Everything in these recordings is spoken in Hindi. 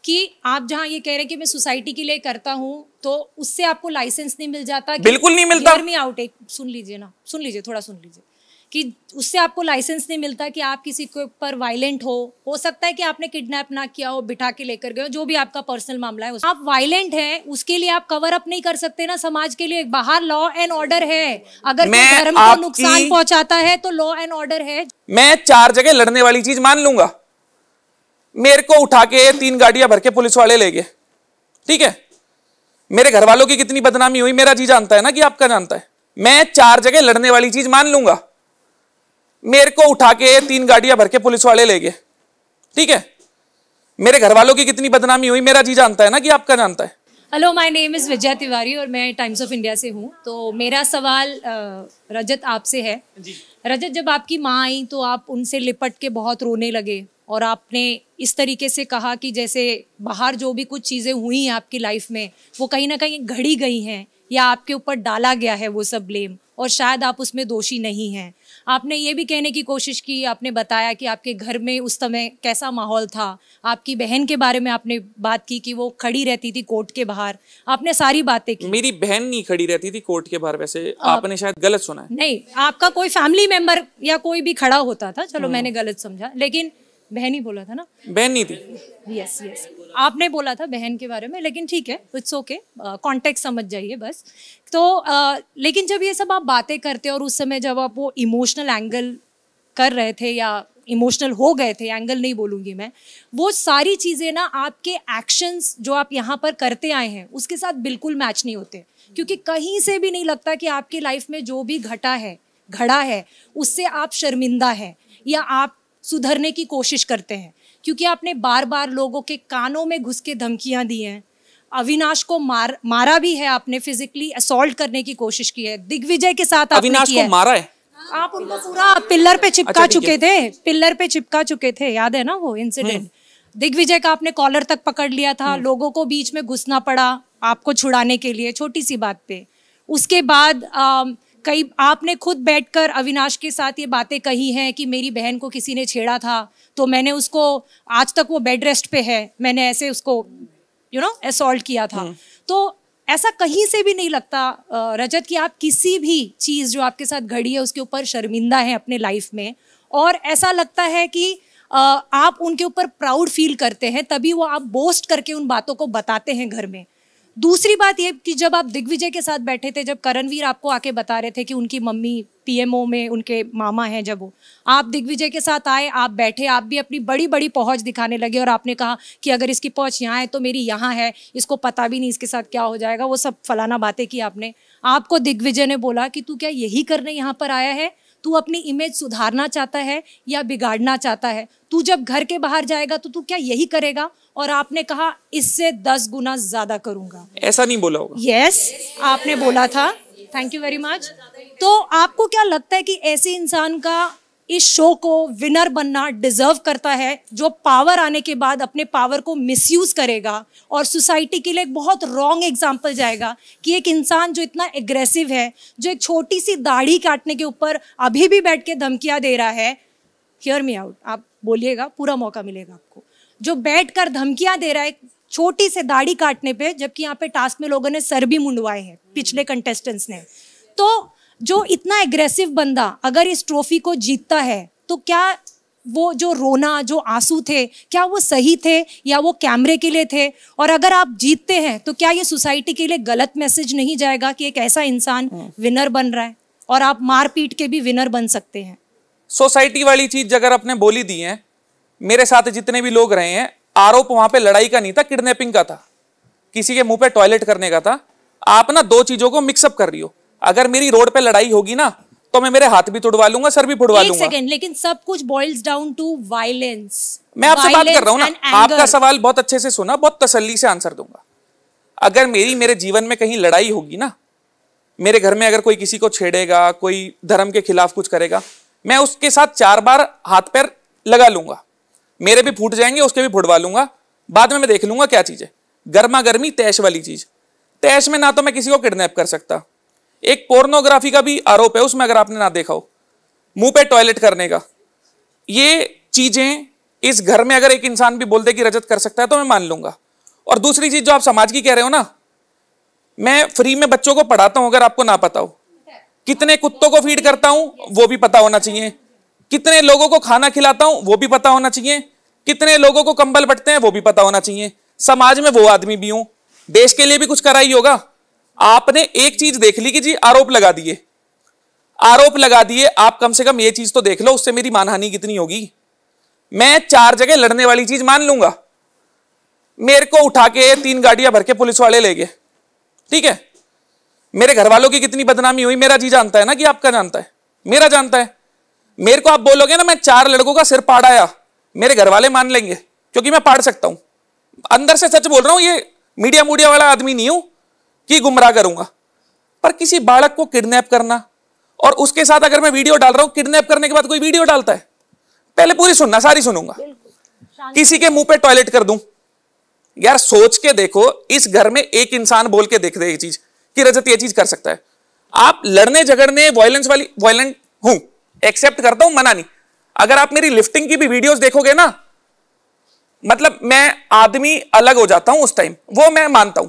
कि आप जहाँ ये कह रहे हैं कि मैं सोसाइटी के लिए करता हूँ, तो उससे आपको लाइसेंस नहीं मिल जाता? बिल्कुल नहीं मिलता। मी आउट, एक सुन लीजिए ना, सुन लीजिए, थोड़ा सुन लीजिए, कि उससे आपको लाइसेंस नहीं मिलता कि आप किसी के ऊपर वायलेंट हो सकता है कि आपने किडनैप ना किया हो, बिठा के लेकर गए हो, जो भी आपका पर्सनल मामला है, आप वायलेंट हैं, उसके लिए आप कवर अप नहीं कर सकते ना समाज के लिए। बाहर लॉ एंड ऑर्डर है, अगर कोई धर्म को नुकसान पहुंचाता है तो लॉ एंड ऑर्डर है। मैं 4 जगह लड़ने वाली चीज मान लूंगा, मेरे को उठा के 3 गाड़ियां भर के पुलिस वाले ले गए, ठीक है, मेरे घर वालों की कितनी बदनामी हुई मेरा जी जानता है ना, कि आपका जानता है। मैं 4 जगह लड़ने वाली चीज मान लूंगा, मेरे को उठा के 3 गाड़ियां भर के पुलिस वाले ले गए, ठीक है, मेरे घर वालों की कितनी बदनामी हुई मेरा जी जानता है ना, कि आपका जानता है। Hello, my name is Vijaya Tiwari और मैं टाइम्स ऑफ इंडिया से हूँ। तो मेरा सवाल रजत आपसे है। रजत, जब आपकी माँ आई तो आप उनसे लिपट के बहुत रोने लगे और आपने इस तरीके से कहा कि जैसे बाहर जो भी कुछ चीज़ें हुई हैं आपकी लाइफ में, वो कहीं ना कहीं घड़ी गई हैं या आपके ऊपर डाला गया है वो सब ब्लेम, और शायद आप उसमें दोषी नहीं हैं। आपने ये भी कहने की कोशिश की, आपने बताया कि आपके घर में उस समय कैसा माहौल था, आपकी बहन के बारे में आपने बात की कि वो खड़ी रहती थी कोर्ट के बाहर, आपने सारी बातें की। मेरी बहन नहीं खड़ी रहती थी कोर्ट के बाहर, वैसे आपने शायद गलत सुना है। नहीं, आपका कोई फैमिली मेंबर या कोई भी खड़ा होता था, चलो मैंने गलत समझा, लेकिन बहन ही बोला था ना? बहन नहीं थी। यस यस, आपने बोला था बहन के बारे में, लेकिन ठीक है, इट्स ओके, कॉन्टेक्स्ट समझ जाइए बस। तो लेकिन जब ये सब आप बातें करते और उस समय जब आप वो इमोशनल एंगल कर रहे थे या इमोशनल हो गए थे, एंगल नहीं बोलूँगी मैं, वो सारी चीज़ें ना आपके एक्शंस जो आप यहाँ पर करते आए हैं उसके साथ बिल्कुल मैच नहीं होते, क्योंकि कहीं से भी नहीं लगता कि आपकी लाइफ में जो भी घड़ा है उससे आप शर्मिंदा हैं या आप सुधरने की कोशिश करते हैं, क्योंकि आपने बार बार लोगों के कानों में घुस के धमकियां दी हैं। अविनाश को मारा भी है आपने, फिजिकली असॉल्ट करने की कोशिश की है। दिग्विजय के साथ आपने अविनाश को मारा है? आप उनको पूरा पिल्लर पे चिपका चुके थे, पिल्लर पे चिपका चुके थे, याद है ना वो इंसिडेंट? दिग्विजय का आपने कॉलर तक पकड़ लिया था, लोगों को बीच में घुसना पड़ा आपको छुड़ाने के लिए, छोटी सी बात पे। उसके बाद कई आपने खुद बैठकर अविनाश के साथ ये बातें कही हैं कि मेरी बहन को किसी ने छेड़ा था तो मैंने उसको, आज तक वो बेड रेस्ट पे है, मैंने ऐसे उसको असॉल्ट किया था। तो ऐसा कहीं से भी नहीं लगता रजत कि आप किसी भी चीज़ जो आपके साथ घड़ी है उसके ऊपर शर्मिंदा हैं अपने लाइफ में, और ऐसा लगता है कि आप उनके ऊपर प्राउड फील करते हैं, तभी वो आप बोस्ट करके उन बातों को बताते हैं घर में। दूसरी बात ये कि जब आप दिग्विजय के साथ बैठे थे, जब करणवीर आपको आके बता रहे थे कि उनकी मम्मी पीएमओ में उनके मामा हैं, जब वो आप दिग्विजय के साथ आए, आप बैठे, आप भी अपनी बड़ी बड़ी पहुंच दिखाने लगे और आपने कहा कि अगर इसकी पहुंच यहाँ है तो मेरी यहाँ है, इसको पता भी नहीं इसके साथ क्या हो जाएगा, वो सब फलाना बातें की आपने। आपको दिग्विजय ने बोला कि तू क्या यही करने यहाँ पर आया है, तू अपनी इमेज सुधारना चाहता है या बिगाड़ना चाहता है, तू जब घर के बाहर जाएगा तो तू क्या यही करेगा? और आपने कहा इससे 10 गुना ज्यादा करूंगा। ऐसा नहीं बोला होगा? यस, आपने बोला था। Thank you very much. तो आपको क्या लगता है कि ऐसे इंसान का इस शो को विनर बनना डिजर्व करता है, जो पावर आने के बाद अपने पावर को मिसयूज करेगा और सोसाइटी के लिए एक बहुत रॉन्ग एग्जाम्पल जाएगा कि एक इंसान जो इतना एग्रेसिव है, जो एक छोटी सी दाढ़ी काटने के ऊपर अभी भी बैठ के धमकियां दे रहा है, हियर मी आउट, आप बोलिएगा, पूरा मौका मिलेगा आपको, जो बैठकर धमकियां दे रहा है छोटी से दाढ़ी काटने पे, जबकि यहाँ पे टास्क में लोगों ने सर भी मुंडवाए हैं पिछले कंटेस्टेंट्स ने। तो जो इतना एग्रेसिव बंदा अगर इस ट्रॉफी को जीतता है तो क्या वो जो रोना, जो आंसू थे, क्या वो सही थे या वो कैमरे के लिए थे? और अगर आप जीतते हैं तो क्या ये सोसाइटी के लिए गलत मैसेज नहीं जाएगा कि एक ऐसा इंसान विनर बन रहा है और आप मार पीट के भी विनर बन सकते हैं? सोसाइटी वाली चीज अगर आपने बोली दी है, मेरे साथ जितने भी लोग रहे हैं, आरोप वहां पे लड़ाई का नहीं था, किडनैपिंग का था, किसी के मुंह पे टॉयलेट करने का था। आप ना 2 चीजों को मिक्सअप कर रही हो। अगर मेरी रोड पे लड़ाई होगी ना तो मैं मेरे हाथ भी तोड़वा लूंगा, सर भी फुड़वा लूंगा। सेकंड, लेकिन सब कुछ बॉइल्स डाउन टू वायलेंस। मैं आपसे बात कर रहा हूं ना, आपका सवाल बहुत अच्छे से सुना, बहुत तसल्ली से आंसर दूंगा। अगर मेरे जीवन में कहीं लड़ाई होगी ना, मेरे घर में अगर कोई किसी को छेड़ेगा, कोई धर्म के खिलाफ कुछ करेगा, मैं उसके साथ 4 बार हाथ पैर लगा लूंगा, मेरे भी फूट जाएंगे, उसके भी फुड़वा लूंगा, बाद में मैं देख लूंगा क्या चीज है। गर्मा गर्मी तैश वाली चीज, तैश में ना तो मैं किसी को किडनैप कर सकता, एक पोर्नोग्राफी का भी आरोप है उसमें, अगर आपने ना देखा हो, मुंह पे टॉयलेट करने का। ये चीजें इस घर में अगर एक इंसान भी बोल दे कि रजत कर सकता है तो मैं मान लूंगा। और दूसरी चीज जो आप समाज की कह रहे हो ना, मैं फ्री में बच्चों को पढ़ाता हूं, अगर आपको ना पता हो। कितने कुत्तों को फीड करता हूं वो भी पता होना चाहिए। कितने लोगों को खाना खिलाता हूं वो भी पता होना चाहिए। कितने लोगों को कंबल बंटते हैं वो भी पता होना चाहिए। समाज में वो आदमी भी हूं, देश के लिए भी कुछ करा ही होगा। आपने एक चीज देख ली कि जी आरोप लगा दिए, आरोप लगा दिए, आप कम से कम ये चीज तो देख लो उससे मेरी मानहानि कितनी होगी। मैं 4 जगह लड़ने वाली चीज मान लूंगा। मेरे को उठा के 3 गाड़ियां भर के पुलिस वाले ले गए, ठीक है, मेरे घर वालों की कितनी बदनामी हुई मेरा जी जानता है ना, कि आपका जानता है, मेरा जानता है। मेरे को आप बोलोगे ना मैं 4 लड़कों का सिर पाड़ाया, मेरे घर वाले मान लेंगे क्योंकि मैं पाड़ सकता हूं। अंदर से सच बोल रहा हूं, ये मीडिया मूडिया वाला आदमी नहीं हूं कि गुमराह करूंगा। पर किसी बालक को किडनैप करना, और उसके साथ अगर मैं वीडियो डाल रहा हूं, किडनैप करने के बाद कोई वीडियो डालता है, पहले पूरी सुनना, सारी सुनूंगा। किसी के मुंह पे टॉयलेट कर दूं, यार सोच के देखो, इस घर में एक इंसान बोल के देख दे ये चीज कि रजत ये चीज कर सकता है। आप लड़ने झगड़ने वायलेंट हूं, एक्सेप्ट करता हूं, मना नहीं। अगर आप मेरी लिफ्टिंग की भी वीडियोस देखोगे ना, मतलब मैं आदमी अलग हो जाता हूं उस टाइम, वो मैं मानता हूं।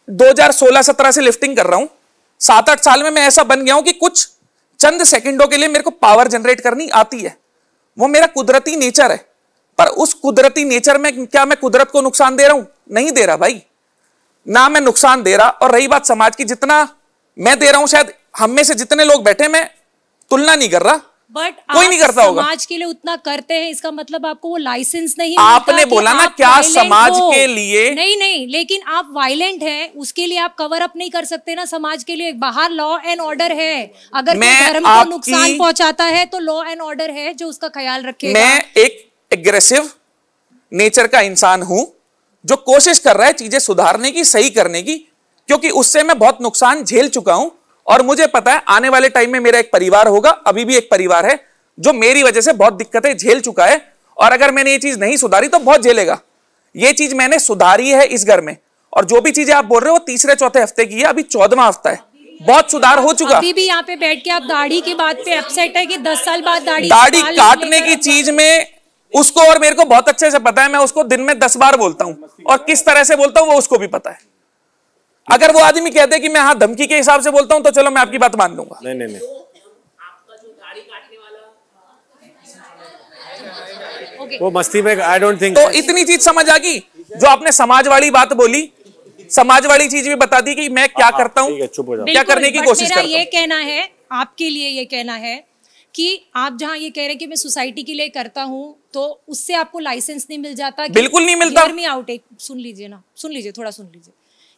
2016-17 से लिफ्टिंग कर रहा हूं, 7-8 साल में मैं ऐसा बन गया हूं कि कुछ चंद सेकंडों के लिए मेरे को पावर जनरेट करनी आती है। वो मेरा कुदरती नेचर है। पर उस कुदरती नेचर में क्या मैं कुदरत को नुकसान दे रहा हूं? नहीं दे रहा भाई, ना मैं नुकसान दे रहा। और रही बात समाज की, जितना मैं दे रहा हूं शायद हम में से जितने लोग बैठे, मैं तुलना नहीं कर रहा, बट कोई नहीं करता होगा। समाज के लिए उतना करते हैं, इसका मतलब आपको वो लाइसेंस नहीं आपने मिलता बोला ना क्या समाज के लिए, नहीं, लेकिन आप वायलेंट हैं, उसके लिए आप कवर अप नहीं कर सकते ना। समाज के लिए बाहर लॉ एंड ऑर्डर है। अगर कोई धर्म को नुकसान पहुंचाता है तो लॉ एंड ऑर्डर है जो उसका ख्याल रखेगा। मैं एक एग्रेसिव नेचर का इंसान हूं जो कोशिश कर रहा है चीजें सुधारने की, सही करने की, क्योंकि उससे मैं बहुत नुकसान झेल चुका हूं। और मुझे पता है आने वाले टाइम में मेरा एक परिवार होगा, अभी भी एक परिवार है जो मेरी वजह से बहुत दिक्कतें झेल चुका है। और अगर मैंने ये चीज नहीं सुधारी तो बहुत झेलेगा। ये चीज मैंने सुधारी है इस घर में। और जो भी चीजें आप बोल रहे हो 3-4 हफ्ते की है, अभी 14वां हफ्ता है, बहुत सुधार हो चुका। अभी भी यहाँ पे बैठ के आप दाढ़ी की बात पे अपसेट है कि 10 साल बाद दाढ़ी काटने की चीज में उसको और मेरे को बहुत अच्छे से पता है। मैं उसको दिन में 10 बार बोलता हूं, और किस तरह से बोलता हूं वो उसको भी पता है। अगर वो आदमी कहते कि मैं हाँ धमकी के हिसाब से बोलता हूं तो चलो मैं आपकी बात मान लूंगा। नहीं वो मस्ती में, आई डोंट थिंक। तो इतनी चीज समझ आ गई। जो आपने समाज वाली बात बोली, समाज वाली चीज भी बता दी कि मैं क्या करता हूं, क्या करने की कोशिश करता हूं। ये कहना है, आपके लिए ये कहना है कि आप जहां ये कह रहे हैं कि मैं सोसाइटी के लिए करता हूं, तो उससे आपको लाइसेंस नहीं मिल जाता? बिल्कुल नहीं मिलता। हियर मी आउट, एक सुन लीजिए ना, सुन लीजिए, थोड़ा सुन लीजिए,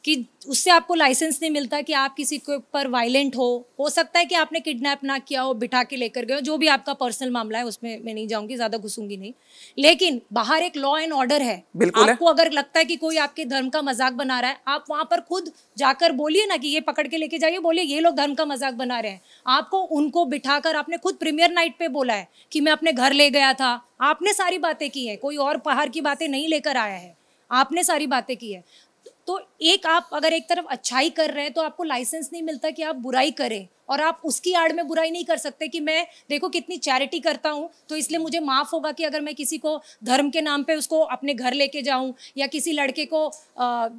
कि उससे आपको लाइसेंस नहीं मिलता कि आप किसी के ऊपर वायलेंट हो सकता है कि आपने किडनैप ना किया हो, बिठा के लेकर गए हो, जो भी आपका पर्सनल मामला है उसमें मैं नहीं जाऊंगी, ज्यादा घुसूंगी नहीं। लेकिन बाहर एक लॉ एंड ऑर्डर है। बिल्कुल आपको अगर लगता है कि कोई आपके धर्म का मजाक बना रहा है, आप वहां पर खुद जाकर बोलिए ना कि ये पकड़ के लेके जाइए, बोलिए ये लोग धर्म का मजाक बना रहे हैं। आपको उनको बिठाकर, आपने खुद प्रीमियर नाइट पे बोला है कि मैं अपने घर ले गया था, आपने सारी बातें की है, कोई और बाहर की बातें नहीं लेकर आया है, आपने सारी बातें की है। तो एक आप अगर एक तरफ अच्छाई कर रहे हैं तो आपको लाइसेंस नहीं मिलता कि आप बुराई करें, और आप उसकी आड़ में बुराई नहीं कर सकते कि मैं देखो कितनी चैरिटी करता हूं तो इसलिए मुझे माफ होगा कि अगर मैं किसी को धर्म के नाम पे उसको अपने घर लेके जाऊं, या किसी लड़के को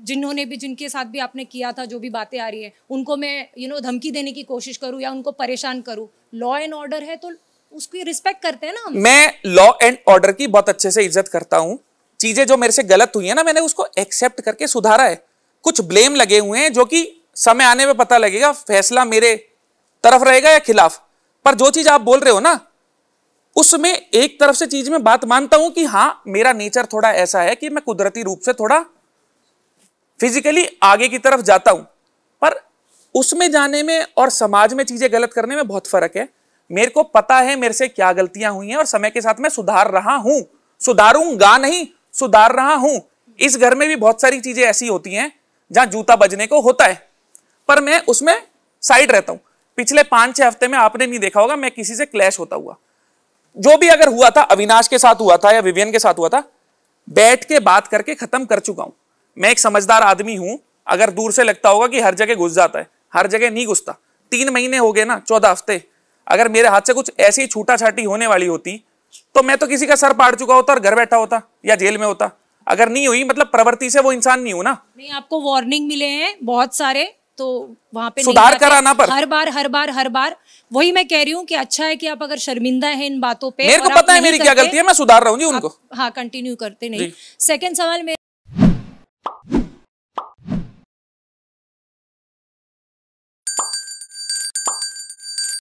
जिनके साथ भी आपने किया था, जो भी बातें आ रही है, उनको मैं धमकी देने की कोशिश करूं या उनको परेशान करूं। लॉ एंड ऑर्डर है तो उसकी रिस्पेक्ट करते हैं ना हम। मैं लॉ एंड ऑर्डर की बहुत अच्छे से इज्जत करता हूं। चीजें जो मेरे से गलत हुई है ना, मैंने उसको एक्सेप्ट करके सुधारा है। कुछ ब्लेम लगे हुए हैं जो कि समय आने में पता लगेगा, फैसला मेरे तरफ रहेगा या खिलाफ। पर जो चीज आप बोल रहे हो ना, उसमें एक तरफ से चीज में बात मानता हूं कि हाँ मेरा नेचर थोड़ा ऐसा है कि मैं कुदरती रूप से थोड़ा फिजिकली आगे की तरफ जाता हूं। पर उसमें जाने में और समाज में चीजें गलत करने में बहुत फर्क है। मेरे को पता है मेरे से क्या गलतियां हुई हैं, और समय के साथ मैं सुधार रहा हूं, सुधारूंगा नहीं, सुधार रहा हूं। इस घर में भी बहुत सारी चीजें ऐसी होती हैं जहां जूता बजने को होता है, पर मैं उसमें साइड रहता हूं। पिछले 5-6 हफ्ते में आपने नहीं देखा होगा मैं किसी से क्लैश होता हुआ। जो भी अगर हुआ था, अविनाश के साथ हुआ था या विवियन के साथ हुआ था, बैठ के बात करके खत्म कर चुका हूं। मैं एक समझदार आदमी हूं। अगर दूर से लगता होगा कि हर जगह घुस जाता है, हर जगह नहीं घुसता। 3 महीने हो गए ना, 14 हफ्ते। अगर मेरे हाथ से कुछ ऐसी छूटा छाटी होने वाली होती तो मैं तो किसी का सर पाड़ चुका होता और घर बैठा होता या जेल में होता। अगर नहीं हुई मतलब प्रवृत्ति से वो इंसान नहीं हूं ना। नहीं, आपको वार्निंग मिले हैं बहुत सारे, तो वहां पे सुधार कराना पर हर बार वही मैं कह रही हूँ कि अच्छा है कि आप अगर शर्मिंदा हैं इन बातों पे, मेरे को पता है मेरी क्या गलती है, मैं सुधार रहा हूँ जी उनको। हाँ, कंटिन्यू करते नहीं। सेकंड सवाल